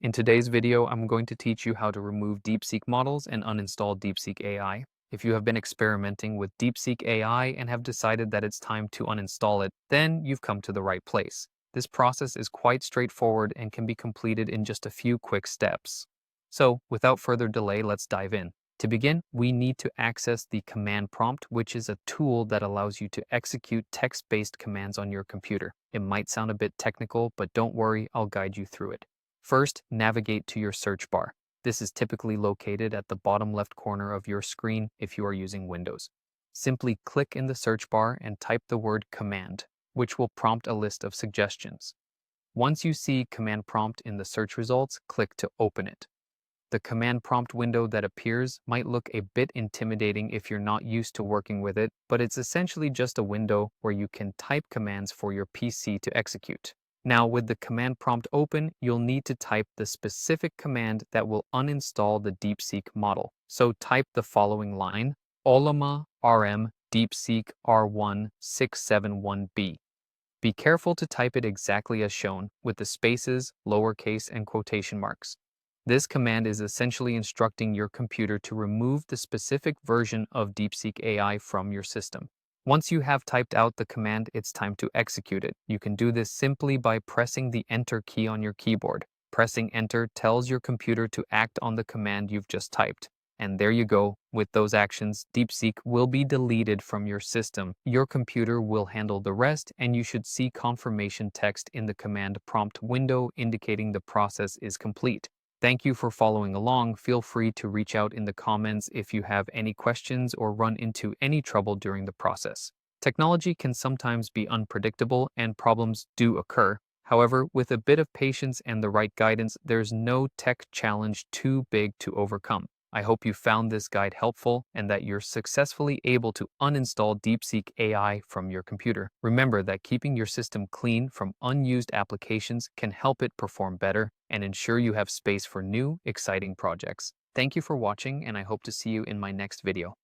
In today's video, I'm going to teach you how to remove DeepSeek models and uninstall DeepSeek AI. If you have been experimenting with DeepSeek AI and have decided that it's time to uninstall it, then you've come to the right place. This process is quite straightforward and can be completed in just a few quick steps. So, without further delay, let's dive in. To begin, we need to access the command prompt, which is a tool that allows you to execute text-based commands on your computer. It might sound a bit technical, but don't worry, I'll guide you through it. First, navigate to your search bar. This is typically located at the bottom left corner of your screen if you are using Windows. Simply click in the search bar and type the word command, which will prompt a list of suggestions. Once you see command prompt in the search results, click to open it. The command prompt window that appears might look a bit intimidating if you're not used to working with it, but it's essentially just a window where you can type commands for your PC to execute. Now, with the command prompt open, you'll need to type the specific command that will uninstall the DeepSeek model. So type the following line, ollama rm deepseek r1671b. Be careful to type it exactly as shown, with the spaces, lowercase, and quotation marks. This command is essentially instructing your computer to remove the specific version of DeepSeek AI from your system. Once you have typed out the command, it's time to execute it. You can do this simply by pressing the Enter key on your keyboard. Pressing Enter tells your computer to act on the command you've just typed. And there you go. With those actions, DeepSeek will be deleted from your system. Your computer will handle the rest, and you should see confirmation text in the command prompt window indicating the process is complete. Thank you for following along. Feel free to reach out in the comments if you have any questions or run into any trouble during the process. Technology can sometimes be unpredictable and problems do occur. However, with a bit of patience and the right guidance, there's no tech challenge too big to overcome. I hope you found this guide helpful and that you're successfully able to uninstall DeepSeek AI from your computer. Remember that keeping your system clean from unused applications can help it perform better and ensure you have space for new, exciting projects. Thank you for watching, and I hope to see you in my next video.